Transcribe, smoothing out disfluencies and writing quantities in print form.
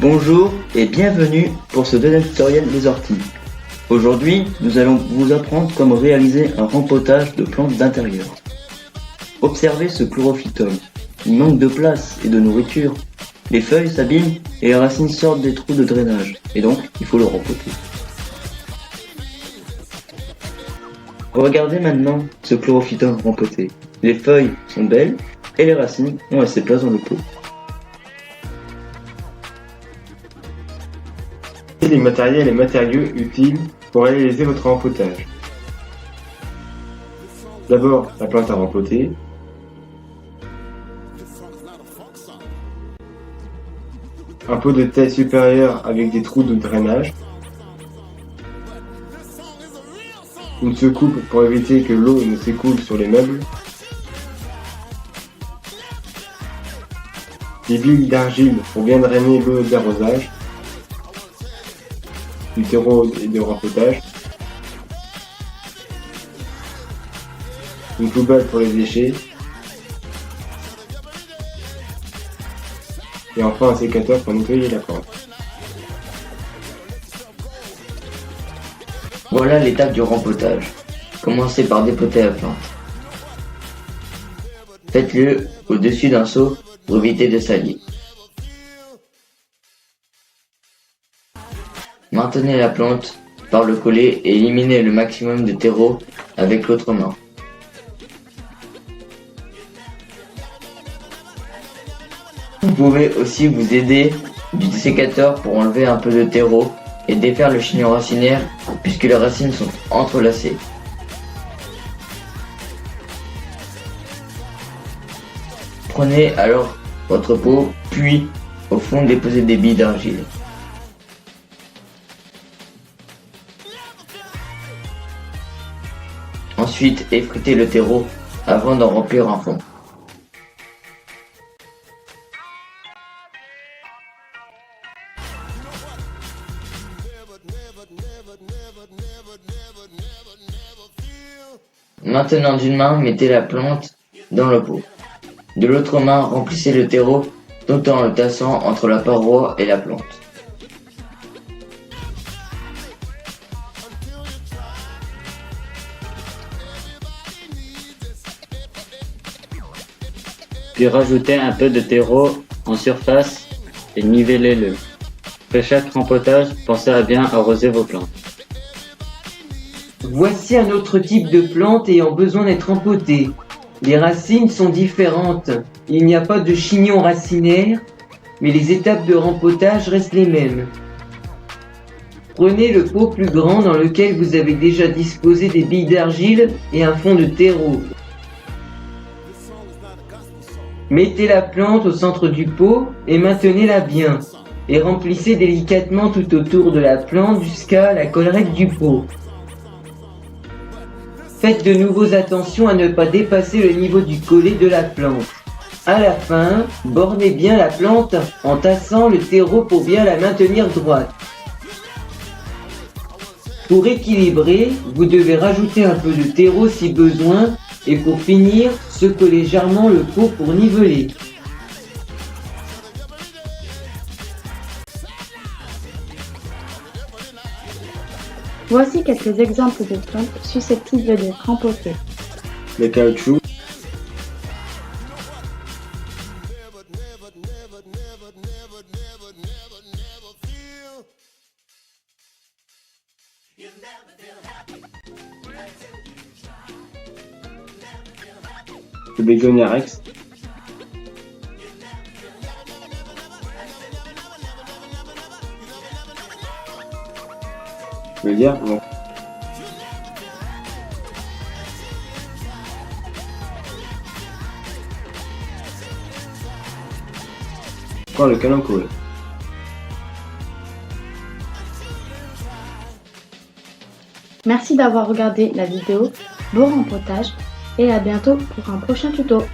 Bonjour et bienvenue pour ce deuxième tutoriel des orties. Aujourd'hui, nous allons vous apprendre comment réaliser un rempotage de plantes d'intérieur. Observez ce chlorophytum. Il manque de place et de nourriture. Les feuilles s'abîment et les racines sortent des trous de drainage, et donc il faut le rempoter. Regardez maintenant ce chlorophytum rempoté. Les feuilles sont belles et les racines ont assez de place dans le pot. Les matériels et matériaux utiles pour réaliser votre rempotage. D'abord, la plante à rempoter. Un pot de taille supérieure avec des trous de drainage. Une secoupe pour éviter que l'eau ne s'écoule sur les meubles. Des billes d'argile pour bien drainer l'eau d'arrosage. Du terreau et de rempotage. Une poubelle pour les déchets. Et enfin un sécateur pour nettoyer la plante. Voilà l'étape du rempotage. Commencez par dépoter la plante. Faites-le au-dessus d'un seau pour éviter de salir. Maintenez la plante par le collet et éliminez le maximum de terreau avec l'autre main. Vous pouvez aussi vous aider du sécateur pour enlever un peu de terreau et défaire le chignon racinaire puisque les racines sont entrelacées. Prenez alors votre pot, puis au fond déposez des billes d'argile. Ensuite, effritez le terreau avant d'en remplir un fond. Maintenant d'une main, mettez la plante dans le pot. De l'autre main, remplissez le terreau tout en le tassant entre la paroi et la plante. Puis rajoutez un peu de terreau en surface et nivellez-le. Après chaque rempotage, pensez à bien arroser vos plantes. Voici un autre type de plante ayant besoin d'être rempotée. Les racines sont différentes. Il n'y a pas de chignon racinaire, mais les étapes de rempotage restent les mêmes. Prenez le pot plus grand dans lequel vous avez déjà disposé des billes d'argile et un fond de terreau. Mettez la plante au centre du pot et maintenez-la bien. Et remplissez délicatement tout autour de la plante jusqu'à la collerette du pot. Faites de nouveau attention à ne pas dépasser le niveau du collet de la plante. À la fin, bornez bien la plante en tassant le terreau pour bien la maintenir droite. Pour équilibrer, vous devez rajouter un peu de terreau si besoin et pour finir, secouez légèrement le pot pour niveler. Voici quelques exemples de plantes susceptibles d'être rempotées. Le caoutchouc. Le bégonia rex. Le lierre, non. Encore le calanchoe. Merci d'avoir regardé la vidéo. Bon rempotage et à bientôt pour un prochain tuto.